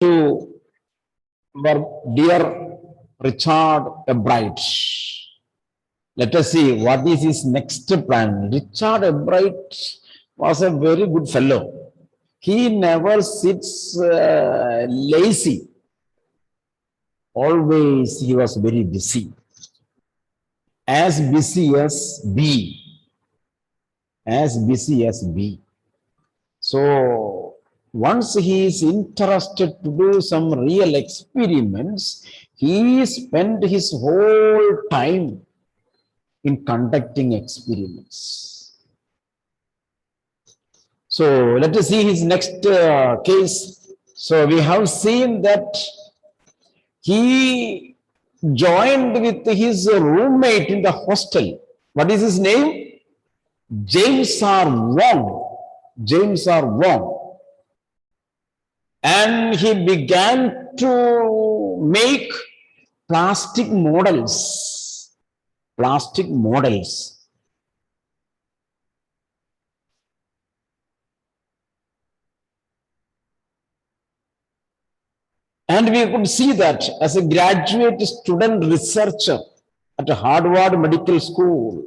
to our dear Richard Ebright. Let us see what is his next plan. Richard Ebright was a very good fellow. He never sits lazy. Always he was very busy. As busy as bee. As busy as bee. So once he is interested to do some real experiments, he spent his whole time in conducting experiments. So let us see his next case. So we have seen that he joined with his roommate in the hostel. What is his name? James R. Wong. James R. Wong. And he began to make plastic models. Plastic models. And we could see that as a graduate student researcher at Harvard Medical School.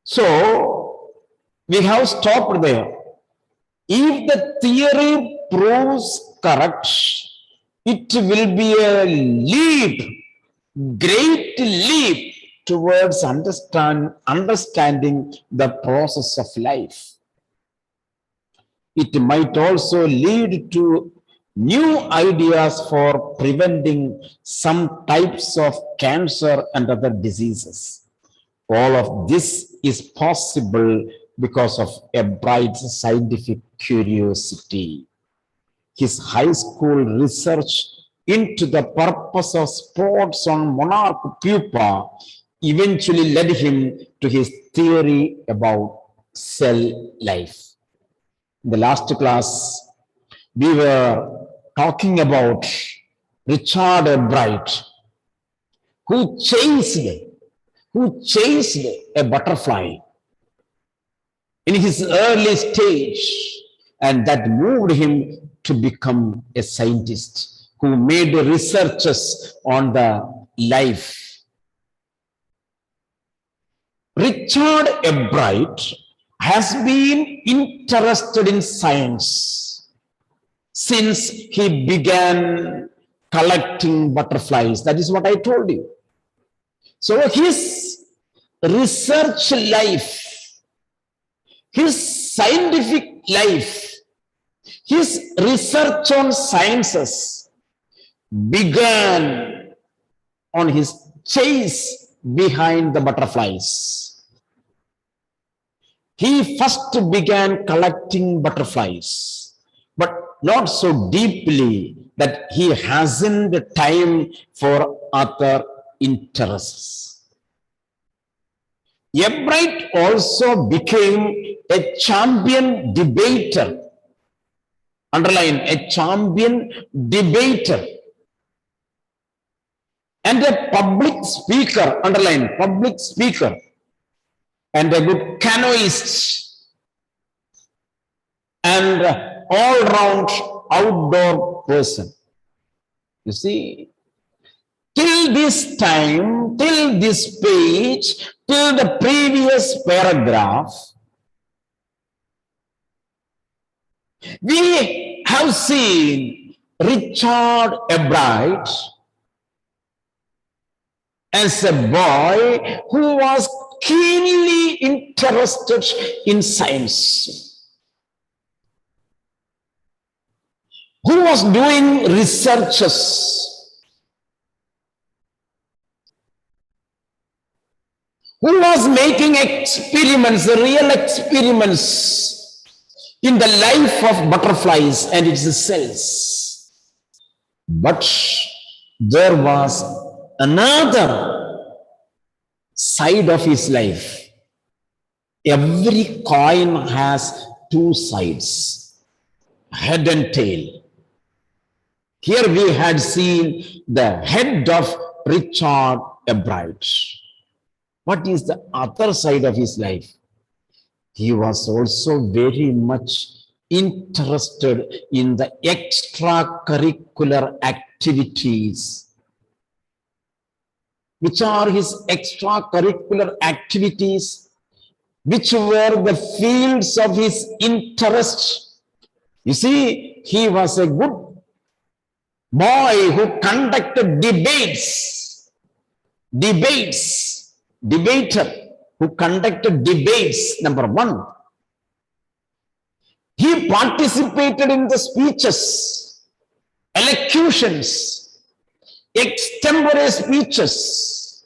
So we have stopped there. If the theory proves correct, it will be a leap, great leap towards understanding the process of life. It might also lead to new ideas for preventing some types of cancer and other diseases. All of this is possible because of Ebright's scientific curiosity. His high school research into the purpose of spots on monarch pupa eventually led him to his theory about cell life. In the last class, we were talking about Richard Ebright, who chased a butterfly in his early stage, and that moved him to become a scientist who made researches on the life. Richard Ebright has been interested in science since he began collecting butterflies. That is what I told you. So his research life, his scientific life, his research on sciences began on his chase behind the butterflies. He first began collecting butterflies, but not so deeply that he hasn't time for other interests. Ebright also became a champion debater. Underline, a champion debater. And a public speaker. Underline, public speaker. And a good canoeist. And all-round outdoor person. You see, till this time, till this page, till the previous paragraph, we have seen Richard Ebright as a boy who was keenly interested in science, who was doing researches, who was making experiments, real experiments in the life of butterflies and its cells. But there was another side of his life. Every coin has two sides, head and tail. Here we had seen the head of Richard Ebright. What is the other side of his life? He was also very much interested in the extracurricular activities. Which are his extracurricular activities? Which were the fields of his interest? You see, he was a good boy who conducted debates. Debater who conducted debates, number one. He participated in the speeches, elocutions, extempore speeches.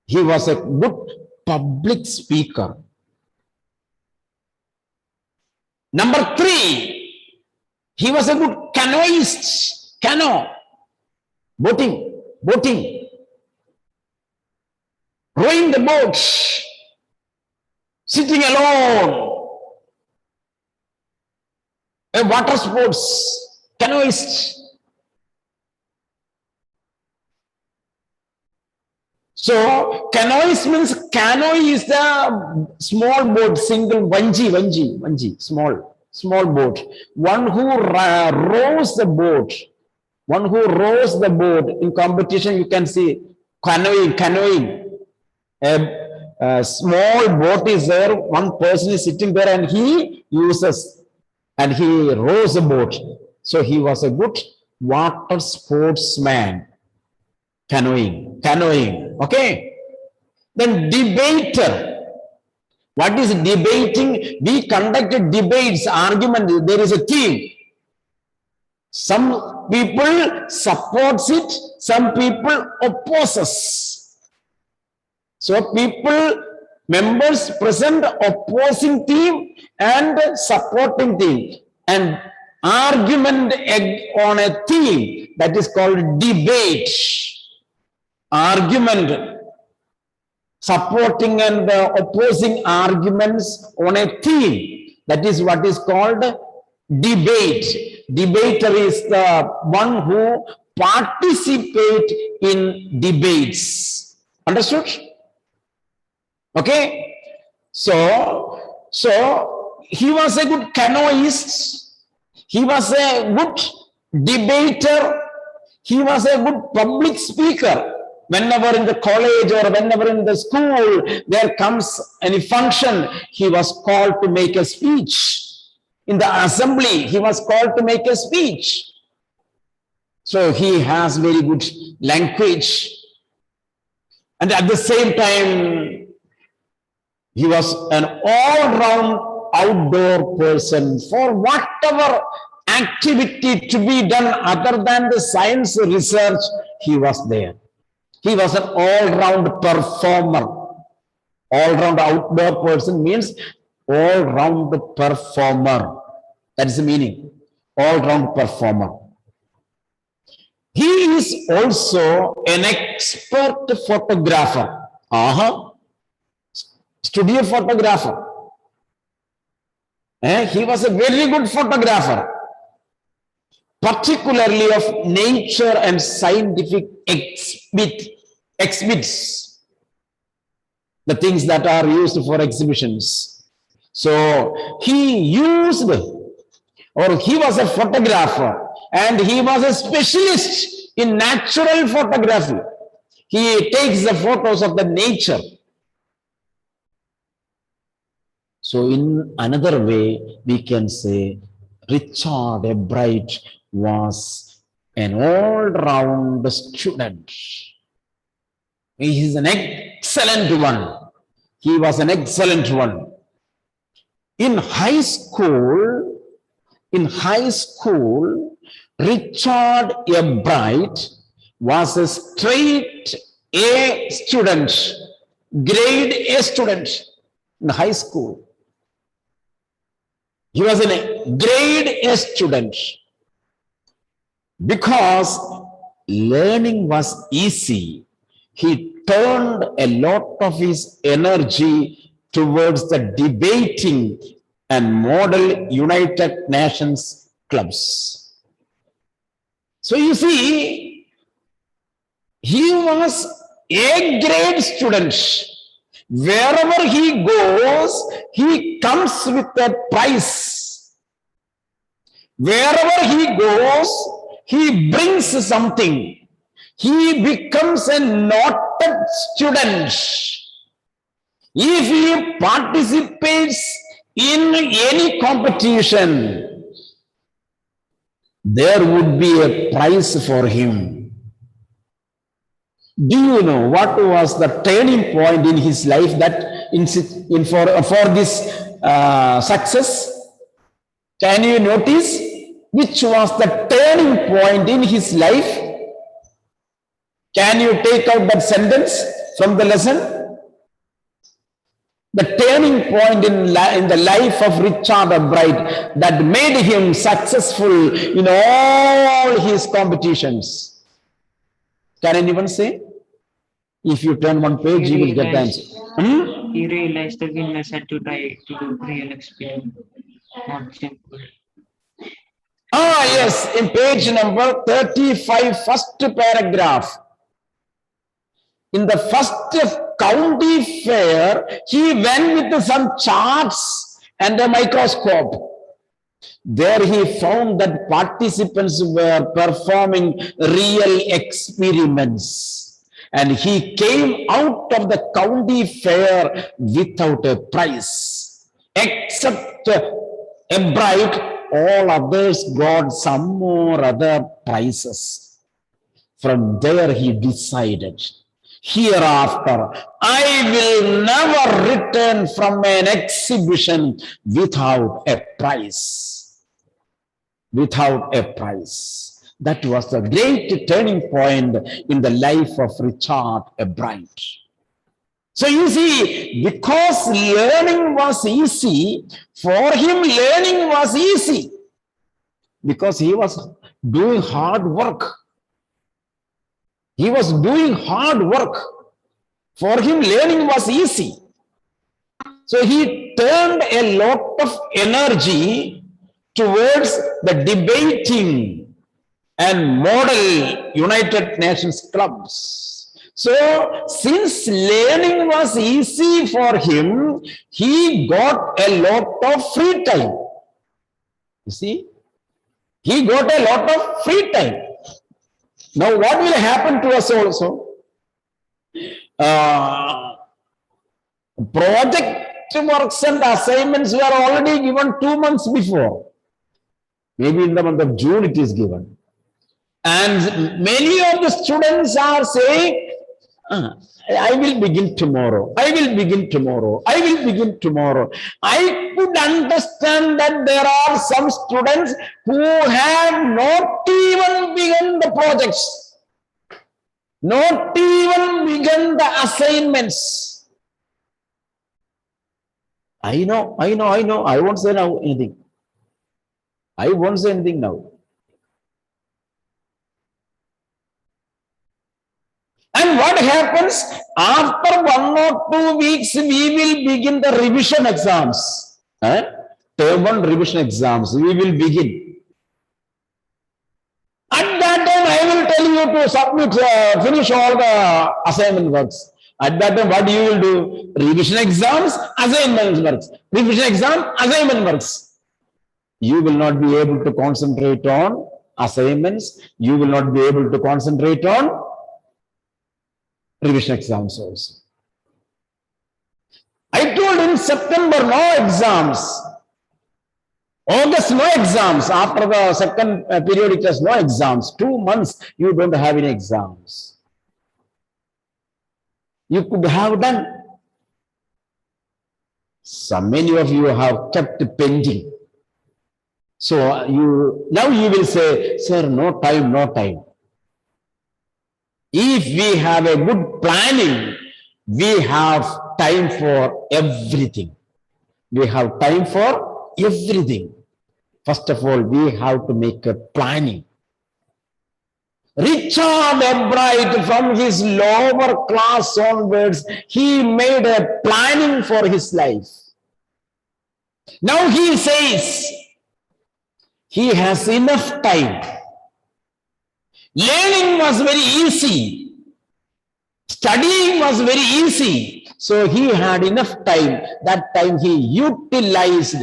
He was a good public speaker. Number three, he was a good canoeist. Boating, rowing the boat, sitting alone, a water sports canoeist. So canoeist means canoe is the small boat, single vanji, small boat. One who rows the boat. One who rows the boat in competition, you can see canoeing. A small boat is there, one person is sitting there and he uses and he rows a boat. So he was a good water sportsman. Canoeing, okay? Then debater. What is debating? We conducted debates, argument, there is a theme. Some people supports it, some people opposes. So members present opposing theme and supporting theme, and argument on a theme, that is called debate. Argument, supporting and opposing arguments on a theme, that is what is called debate. Debater is the one who participates in debates. Understood? Okay, so he was a good canoeist, he was a good debater, he was a good public speaker. Whenever in the college or whenever in the school there comes any function, he was called to make a speech. In the assembly, he was called to make a speech. So he has very good language. And at the same time, he was an all-round outdoor person. For whatever activity to be done other than the science research, he was there. He was an all-round performer. All-round outdoor person means all-round performer. That is the meaning. All-round performer. He is also an expert photographer. Studio photographer. He was a very good photographer, particularly of nature and scientific exhibits, the things that are used for exhibitions. So he was a photographer and he was a specialist in natural photography. He takes the photos of the nature. So in another way, we can say Richard Ebright was an all-round student. He is an excellent one. He was an excellent one. In high school, Richard Ebright was a straight A student, grade A student in high school. He was a grade A student because learning was easy. He turned a lot of his energy towards the debating and model United Nations clubs. So you see, he was A grade student. Wherever he goes, he comes with a prize. Wherever he goes, he brings something. He becomes a noted student. If he participates in any competition, there would be a prize for him. Do you know what was the turning point in his life that for this success? Can you notice which was the turning point in his life? Can you take out that sentence from the lesson? The turning point in the life of Richard Bright that made him successful in all his competitions. Can anyone say? If you turn one page, you will get the answer. He realized the winners had to die to do real experiment, not simple. Yes, in page number 35, first paragraph. In the first county fair, he went with some charts and a microscope. There he found that participants were performing real experiments. And he came out of the county fair without a prize. Except a bright, all others got some more other prizes. From there he decided, hereafter, I will never return from an exhibition without a prize. Without a prize. That was the great turning point in the life of Richard Bright. So you see, because learning was easy, for him learning was easy. Because he was doing hard work. He was doing hard work. For him, learning was easy. So he turned a lot of energy towards the debating and model United Nations clubs. So since learning was easy for him, he got a lot of free time. You see? He got a lot of free time. Now, what will happen to us also? Project works and assignments were already given 2 months before. Maybe in the month of June it is given. And many of the students are saying, I will begin tomorrow. I will begin tomorrow. I will begin tomorrow. I could understand that there are some students who have not even begun the projects, not even begun the assignments. I know. I won't say now anything. I won't say anything now. And what happens after 1 or 2 weeks, we will begin the revision exams. Term 1 revision exams, we will begin. At that time, I will tell you to submit, finish all the assignment works. At that time, what you will do? Revision exams, assignment works. Revision exam, assignment works. You will not be able to concentrate on assignments. You will not be able to concentrate on revision exams also. I told in September, no exams. August, no exams. After the second periodic test, no exams. 2 months, you don't have any exams. You could have done. So many of you have kept pending. So now you will say, sir, no time, no time. If we have a good planning, we have time for everything. We have time for everything. First of all, we have to make a planning. Richard Bright, from his lower class onwards, he made a planning for his life. Now he says he has enough time. Learning was very easy. Studying was very easy. So he had enough time. That time he utilized.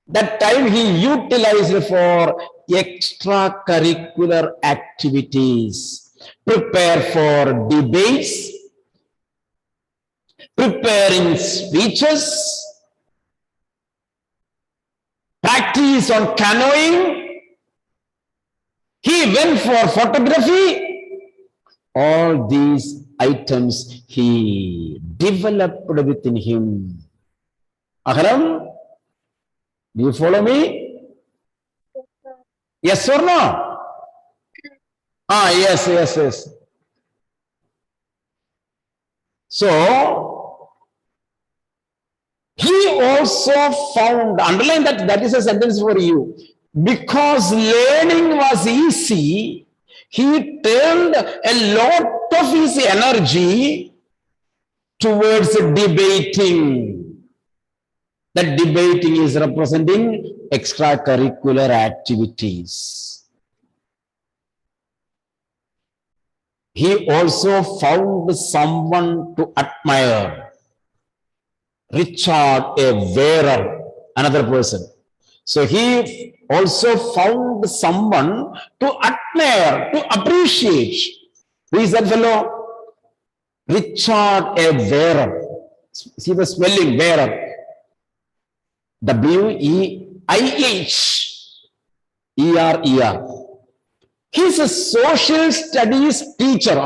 That time he utilized for extracurricular activities. Prepare for debates, preparing speeches, practice on canoeing. He went for photography. All these items he developed within him. Aharam, do you follow me? Yes or no? Yes. So, he also found, underline that, that is a sentence for you. Because learning was easy, he turned a lot of his energy towards debating. That debating is representing extracurricular activities. He also found someone to admire. Richard, a wearer, another person. So he also found someone to admire, to appreciate. Who is that fellow? Richard, a wearer. See the spelling, wearer. W-E-I-H-E-R-E-R. He's a social studies teacher.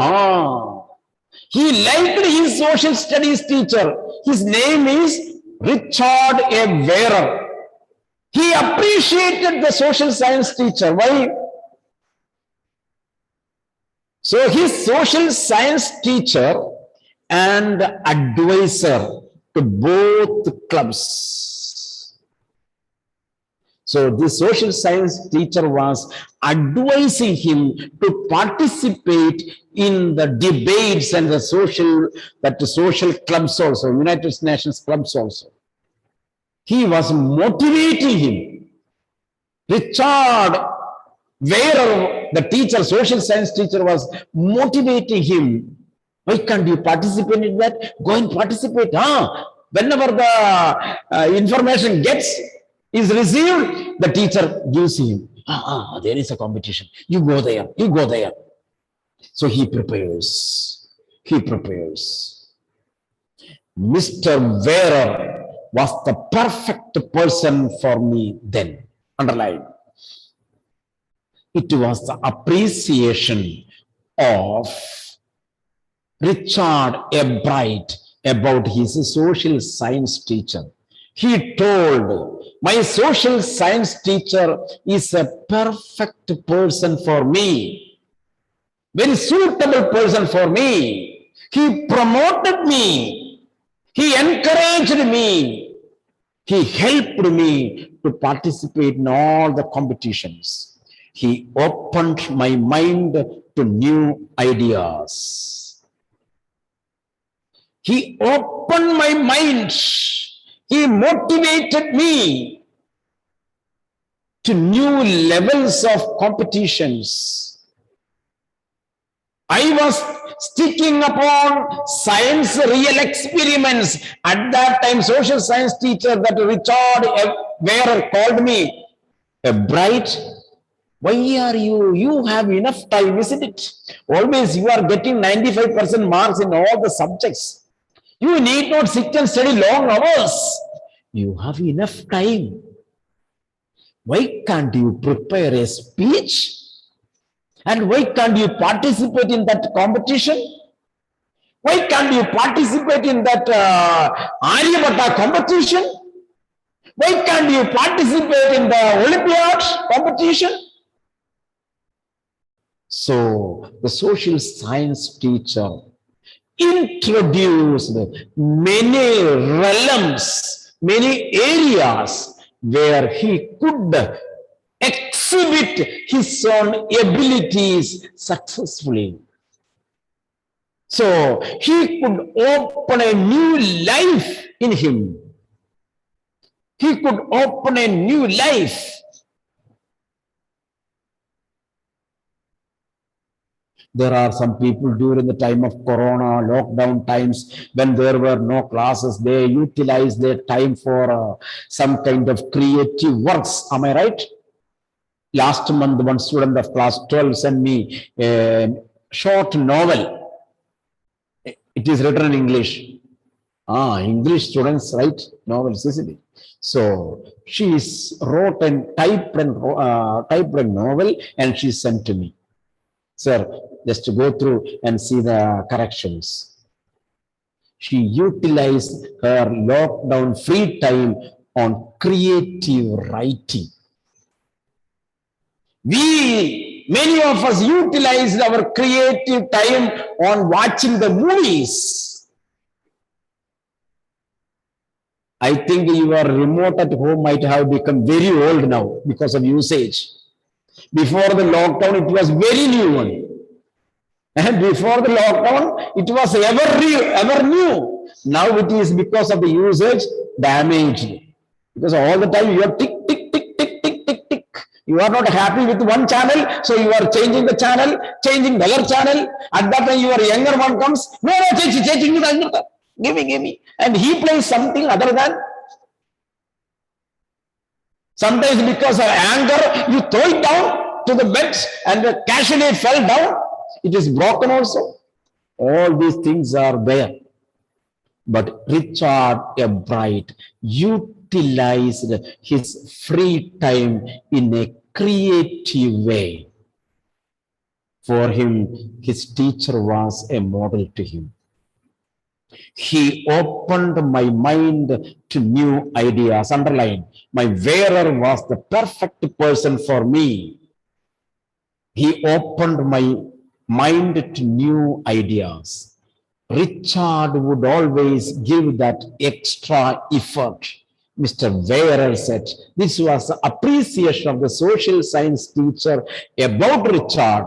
He liked his social studies teacher. His name is Richard A. Wearer. He appreciated the social science teacher. Why? So his social science teacher and advisor to both clubs. So the social science teacher was advising him to participate in the debates and the social clubs also, United Nations clubs also. He was motivating him. Richard Wearer, the teacher, social science teacher, was motivating him. Why can't you participate in that? Go and participate. Whenever the information is received, the teacher gives him. There is a competition. You go there. You go there. So he prepares. He prepares. Mr. Wearer was the perfect person for me then. Underline. It was the appreciation of Richard A. Bright about his social science teacher. He told, my social science teacher is a perfect person for me, very suitable person for me. He promoted me. He encouraged me. He helped me to participate in all the competitions. He opened my mind to new ideas. He opened my mind. He motivated me to new levels of competitions. I was sticking upon science real experiments. At that time, social science teacher, that Richard Wearer, called me a bright. Why are you have enough time, isn't it? Always you are getting 95% marks in all the subjects. You need not sit and study long hours. You have enough time. Why can't you prepare a speech? And why can't you participate in that competition? Why can't you participate in that Aryabhatta competition? Why can't you participate in the Olympiad competition? So the social science teacher introduced many realms, many areas where he could exhibit his own abilities successfully. So he could open a new life in him. He could open a new life. There are some people during the time of Corona, lockdown times, when there were no classes, they utilized their time for some kind of creative works. Am I right? Last month, one student of class 12 sent me a short novel. It is written in English. English students write novels, isn't it? So she wrote and typed a novel and she sent to me. Sir, just to go through and see the corrections. She utilized her lockdown free time on creative writing. Many of us utilized our creative time on watching the movies. I think your remote at home might have become very old now because of usage. Before the lockdown, it was very new one. And before the lockdown, it was ever new. Now it is because of the usage damaged. Because all the time you are tick, tick, tick, tick, tick, tick, tick. You are not happy with one channel, so you are changing the channel, changing the other channel. At that time, your younger one comes, no, changing the other. Give me. And he plays something other than. Sometimes because of anger, you throw it down to the bed and the casually fell down. It is broken also. All these things are there. But Richard Ebright utilized his free time in a creative way. For him, his teacher was a model to him. He opened my mind to new ideas. Underline, my wearer was the perfect person for me. He opened my mind to new ideas. Richard would always give that extra effort. Mr. Wearer said this was appreciation of the social science teacher about Richard.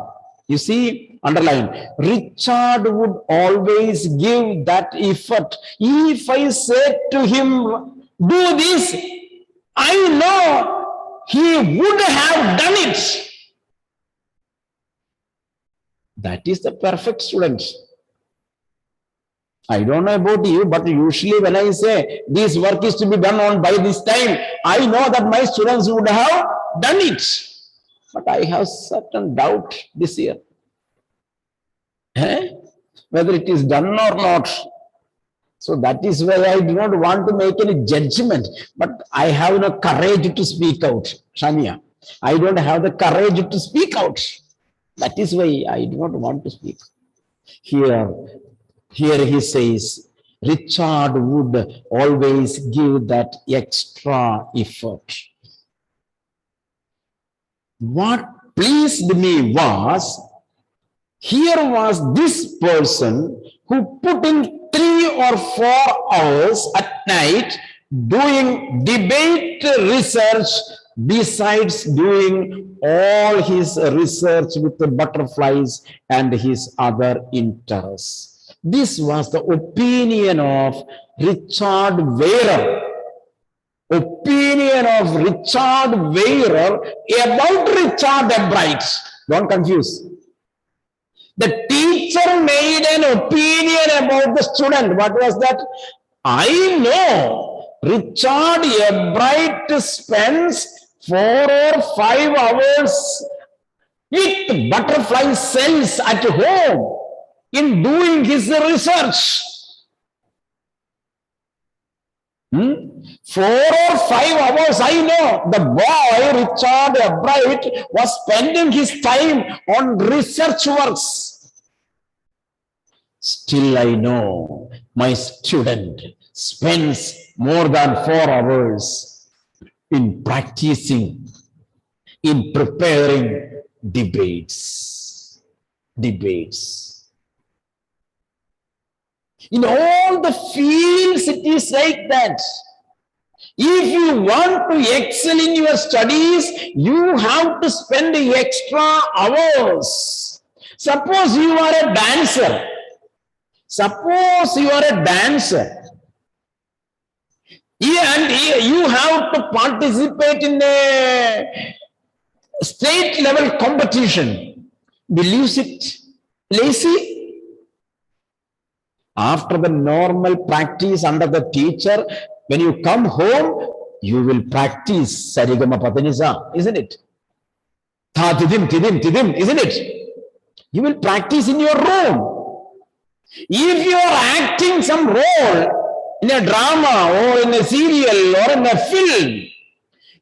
You see, underline, Richard would always give that effort. If I said to him, do this, I know he would have done it. That is the perfect student. I don't know about you, but usually when I say this work is to be done on by this time, I know that my students would have done it. But I have certain doubt this year. Whether it is done or not. So that is why I do not want to make any judgment, but I have no courage to speak out. Shania, I don't have the courage to speak out. That is why I do not want to speak. Here he says, Richard would always give that extra effort. What pleased me was, here was this person who put in 3 or 4 hours at night doing debate research besides doing all his research with the butterflies and his other interests. This was the opinion of Richard Wearer. Opinion of Richard Wearer about Richard Ebright. Don't confuse. The teacher made an opinion about the student. What was that? I know Richard Ebright spends 4 or 5 hours with butterfly cells at home in doing his research. 4 or 5 hours, I know the boy Richard Ebright was spending his time on research works. Still, I know my student spends more than 4 hours in practicing, in preparing debates. In all the fields, it is like that. If you want to excel in your studies, you have to spend extra hours. Suppose you are a dancer. And you have to participate in a state level competition. Will you sit lazy? After the normal practice under the teacher, when you come home, you will practice Sarigama Padanisa, isn't it? Tha tidim tidim tidim, isn't it? You will practice in your room. If you are acting some role in a drama or in a serial or in a film,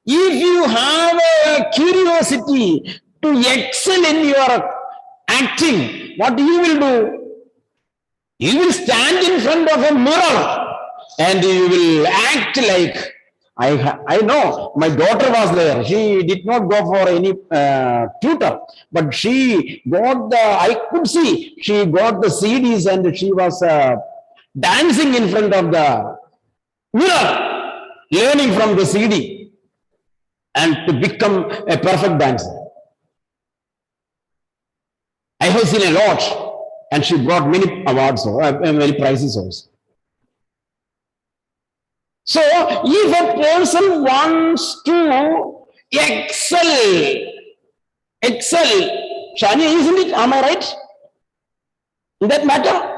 if you have a curiosity to excel in your acting, what you will do? You will stand in front of a mirror and you will act like, I know my daughter was there. She did not go for any tutor, but she got I could see, she got the CDs and she was dancing in front of the mirror, learning from the CD and to become a perfect dancer. I have seen a lot, and she brought many awards, many prizes also. So, if a person wants to excel, Shani, isn't it? Am I right? In that matter,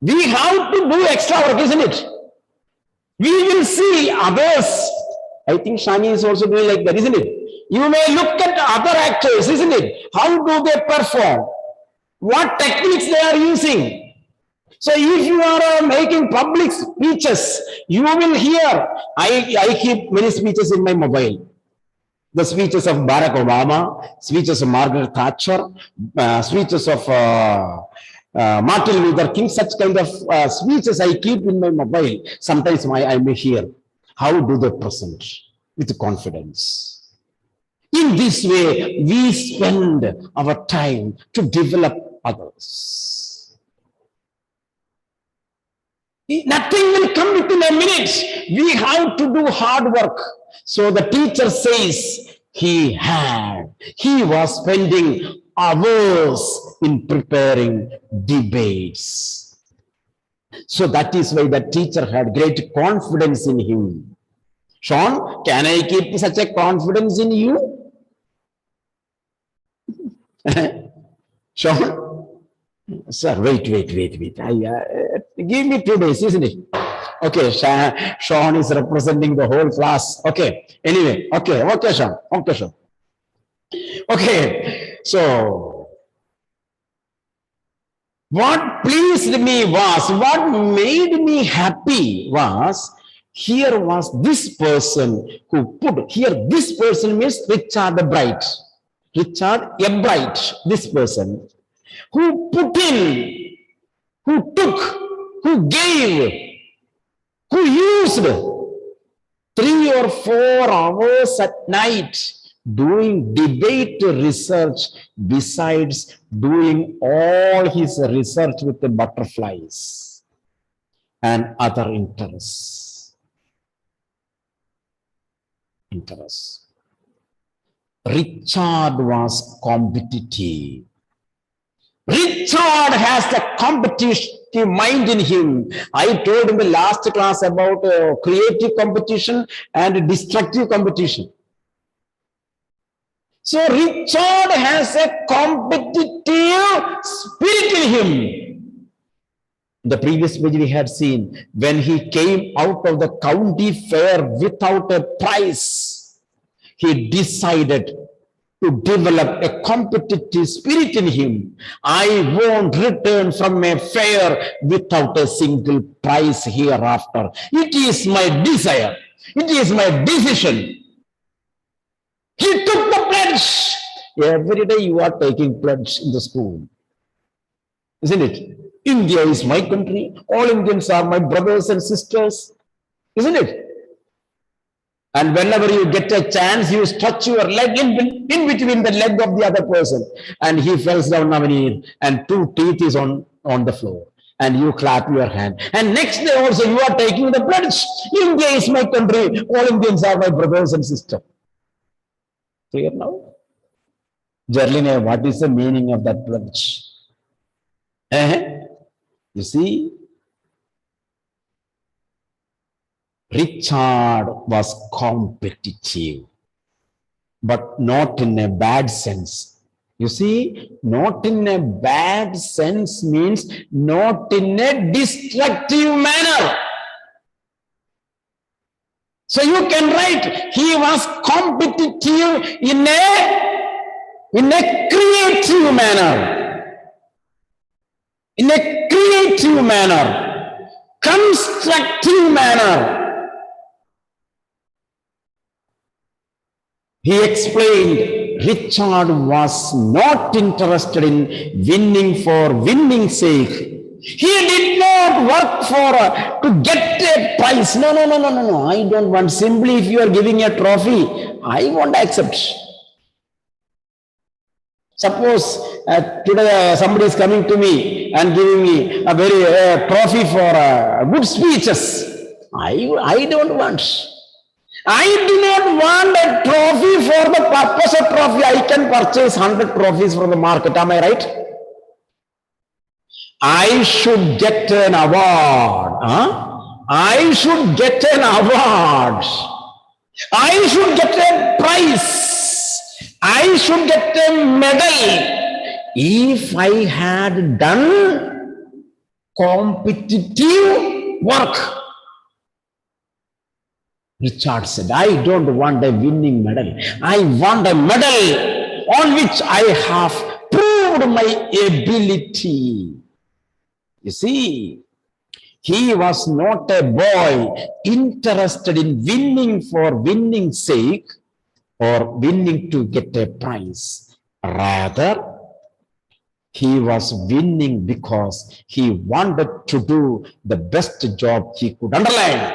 we have to do extra work, isn't it? We will see others. I think Shani is also doing like that, isn't it? You may look at other actors, isn't it? How do they perform? What techniques they are using? So if you are making public speeches, you will hear, I keep many speeches in my mobile. The speeches of Barack Obama, speeches of Margaret Thatcher, speeches of Martin Luther King, such kind of speeches I keep in my mobile. Sometimes I may hear. How do they present? With confidence. In this way, we spend our time to develop others. Nothing will come within a minute. We have to do hard work. So the teacher says he was spending hours in preparing debates. So that is why the teacher had great confidence in him. Sean, can I keep such a confidence in you? Sean? Sir, wait. Give me 2 days, isn't it? Okay, Sean is representing the whole class. Okay, anyway, okay, Sean. Okay, so what pleased me was, what made me happy was, here was this person who put, here this person means Richard Bright, this person, who put in, who took, who gave, who used 3 or 4 hours at night doing debate research besides doing all his research with the butterflies and other interests. Richard was competitive. Richard has a competitive mind in him. I told in the last class about creative competition and destructive competition. So Richard has a competitive spirit in him. The previous page we had seen, when he came out of the county fair without a prize, he decided to develop a competitive spirit in him. I won't return from a fair without a single prize hereafter. It is my desire. It is my decision. He took the pledge. Every day you are taking pledge in the school, isn't it? India is my country. All Indians are my brothers and sisters, isn't it? And whenever you get a chance, you stretch your leg in between the leg of the other person, and he falls down and 2 teeth is on the floor. And you clap your hand. And next day also you are taking the pledge. India is my country. All Indians are my brothers and sisters. Clear now? Jerline, what is the meaning of that pledge? You see? Richard was competitive, but not in a bad sense. You see, not in a bad sense means not in a destructive manner. So you can write, he was competitive in a creative manner. In a creative manner. Constructive manner. He explained Richard was not interested in winning for winning's sake. He did not work for to get a prize. No. I don't want. Simply if you are giving a trophy, I won't accept. Suppose today somebody is coming to me and giving me a very trophy for good speeches. I don't want. I do not want a trophy for the purpose of trophy. I can purchase 100 trophies from the market. Am I right? I should get an award. I should get an award. I should get a prize. I should get a medal. If I had done competitive work. Richard said, I don't want a winning medal. I want a medal on which I have proved my ability. You see, he was not a boy interested in winning for winning's sake or winning to get a prize. Rather, he was winning because he wanted to do the best job he could underline.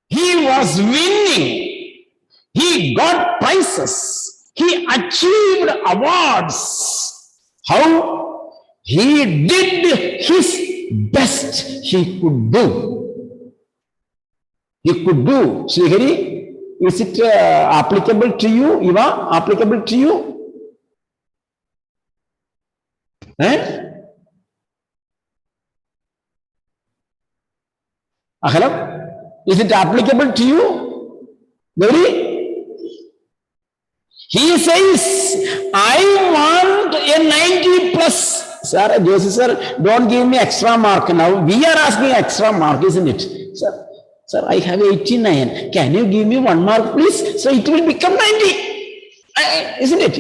He was winning. He got prizes. He achieved awards. How? He did his best he could do. He could do. Srihari, is it applicable to you? Eva, applicable to you? Hello? Is it applicable to you? Gauri? He says, I want a 90 plus. Sir, Joshi sir, don't give me extra mark now. We are asking extra mark, isn't it? Sir, I have 89. Can you give me 1 mark, please? So it will become 90. Isn't it?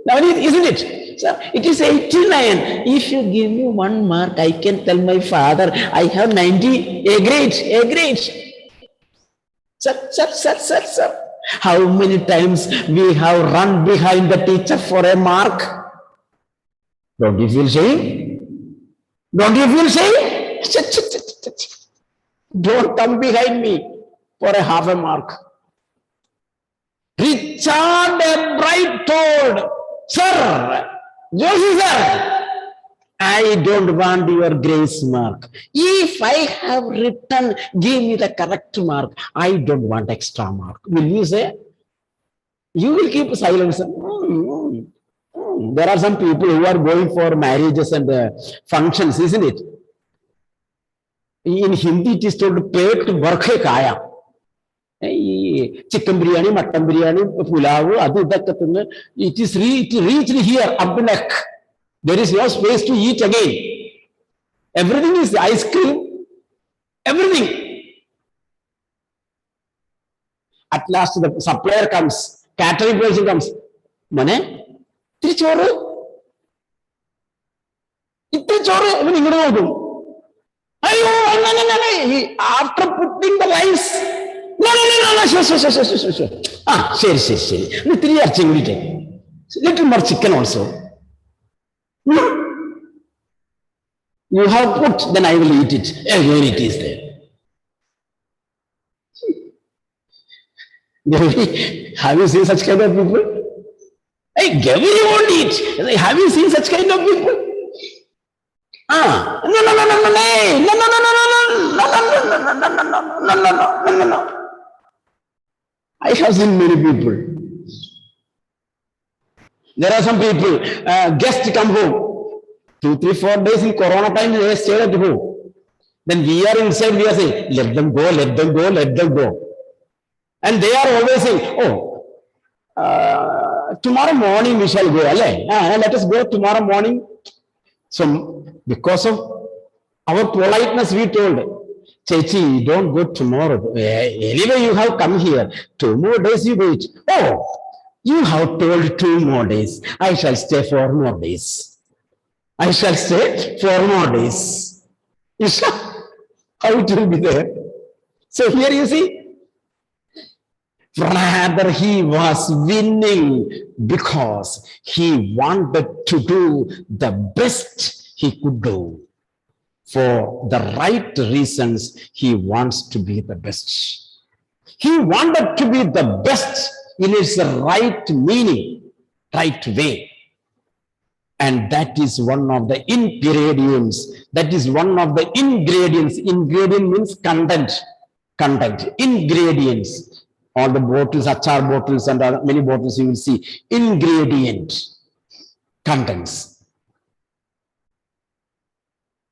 Now, isn't it? Sir, it is 89. If you give me 1 mark, I can tell my father, I have 90. A grade. Sir. How many times we have run behind the teacher for a mark? Don't you feel shame? Don't come behind me for a half a mark. Richard Bright told, Sir, Joshi sir, I don't want your grace mark. If I have written, give me the correct mark. I don't want extra mark. Will you say? You will keep silence. There are some people who are going for marriages and functions, isn't it? In Hindi, it is told, pet varkhe kaya. Chicken biryani, mutton biryani, pulao, it reached here, up the neck. There is no space to eat again. Everything is ice cream. Everything. At last, the supplier comes. Catering person comes. Mane? Itri choru? After putting the rice. No. Sure. Three are chingri. Little more chicken also. You have put, then I will eat it. Here it is there. Have you seen such kind of people? Hey, Gavin, you won't eat. Have you seen such kind of people? No. I have seen many people. There are some people, guests come home. 2, 3, 4 days in Corona time, they stay at home. Then we are inside, we are saying, let them go. And they are always saying, tomorrow morning we shall go. Let us go tomorrow morning. So, because of our politeness, we told, Chechi, don't go tomorrow. Anyway, you have come here. 2 more days you wait. Oh, you have told 2 more days. I shall stay 4 more days. I shall stay 4 more days. How it will be there? So here you see, rather he was winning because he wanted to do the best he could do. For the right reasons, he wants to be the best. He wanted to be the best in its right meaning, right way. And that is one of the ingredients. That is one of the ingredients. Ingredient means content. Content. Ingredients. All the bottles, achar bottles and many bottles you will see. Ingredient. Contents.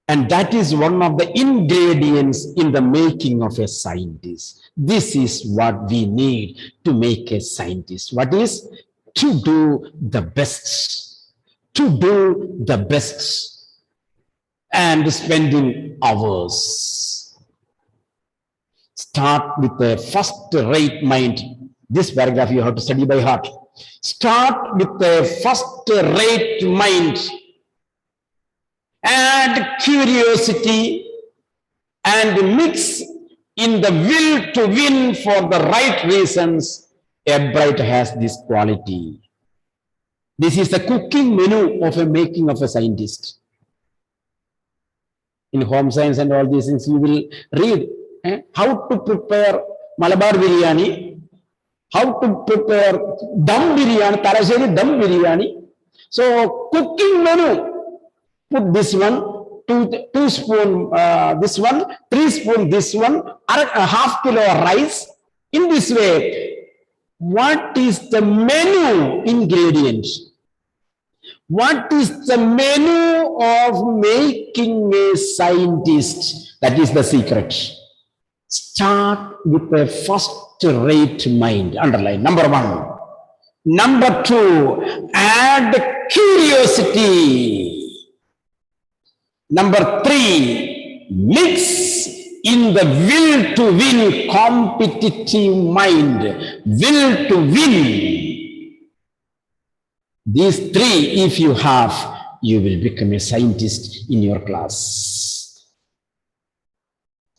And that is one of the ingredients in the making of a scientist. This is what we need to make a scientist. What is? To do the best. To do the best. And spending hours. Start with a first-rate mind. This paragraph you have to study by heart. Start with a first-rate mind. And curiosity and mix in the will to win for the right reasons. Ebright has this quality. This is the cooking menu of a making of a scientist. In home science and all these things, you will read how to prepare Malabar biryani, how to prepare dum biryani, Tarasheri dum biryani. So cooking menu. Put this one, 2 spoon this one, 3 spoon this one, a half kilo rice. In this way, what is the menu ingredients? What is the menu of making a scientist? That is the secret. Start with a first-rate mind. Underline. Number 1. Number 2, add curiosity. Number 3, mix in the will to win competitive mind. Will to win. These 3, if you have, you will become a scientist in your class.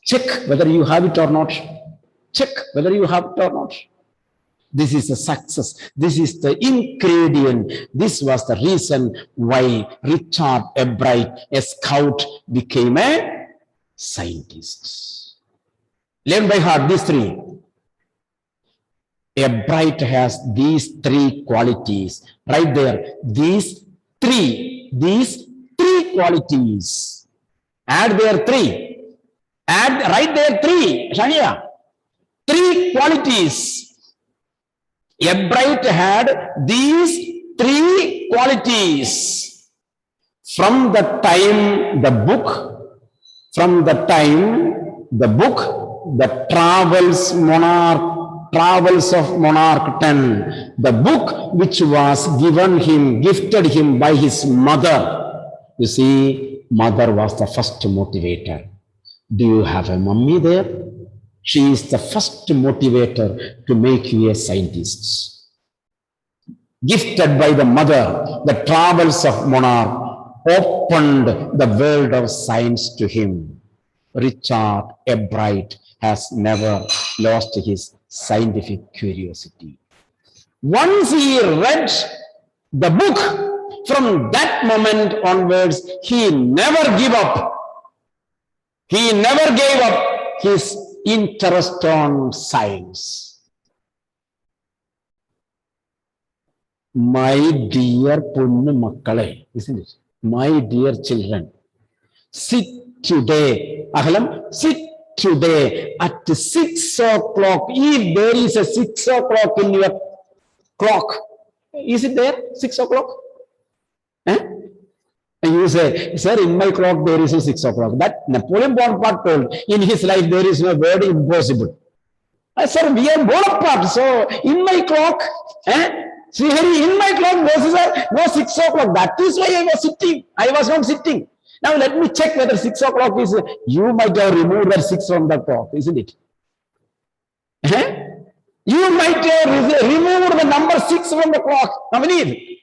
Check whether you have it or not. Check whether you have it or not. This is a success. This is the ingredient. This was the reason why Richard Ebright, a scout, became a scientist. Learn by heart these 3. Ebright has these 3 qualities. Right there. These three qualities. Add there 3. Add right there 3. Shania. 3 qualities. Ebright had these 3 qualities. From the time the book, the Travels of Monarch 10, the book which was gifted him by his mother. You see, mother was the first motivator. Do you have a mummy there? She is the first motivator to make you a scientist. Gifted by the mother, the Travels of Monarch opened the world of science to him. Richard Ebright has never lost his scientific curiosity. Once he read the book, from that moment onwards, he never gave up. He never gave up his interest on science. My dear Punnu Makkale, isn't it? My dear children, sit today, Ahlam, sit today at 6 o'clock. If there is a 6 o'clock in your clock, is it there? 6 o'clock? And you say, sir, in my clock there is a 6 o'clock. That Napoleon Bonaparte told, in his life there is no word impossible. Sir, we are Bonaparte, so in my clock, Srihari, in my clock, there is no 6 o'clock. That is why I was sitting. I was not sitting. Now let me check whether 6 o'clock is, you might have removed that 6 from the clock, isn't it? You might have removed the number 6 from the clock. Navneet.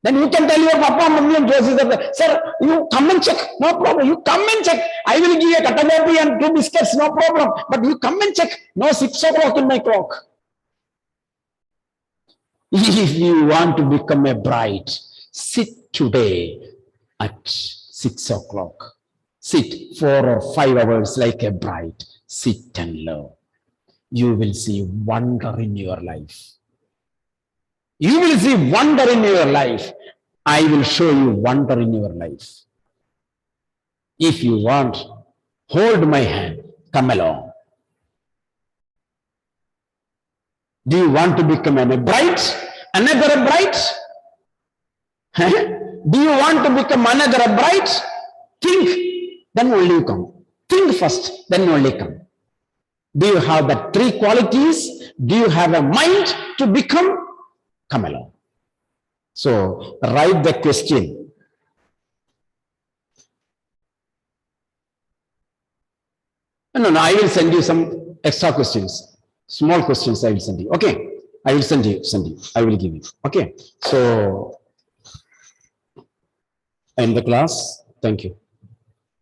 Then you can tell your papa, mummy and Joseph that, sir, you come and check, no problem. You come and check. I will give you a katagopi and 2 biscuits, no problem. But you come and check. No 6 o'clock in my clock. If you want to become a bride, sit today at 6 o'clock. Sit 4 or 5 hours like a bride. Sit and learn. You will see wonder in your life. You will see wonder in your life. I will show you wonder in your life. If you want, hold my hand. Come along. Do you want to become a bride? Another bride? Do you want to become another bride? Think, then only you come. Think first, then only come. Do you have the 3 qualities? Do you have a mind to become? Come along. So, write the question. No, I will send you some extra questions. Small questions I will send you. Okay. I will send you. I will give you. Okay. So, end the class. Thank you.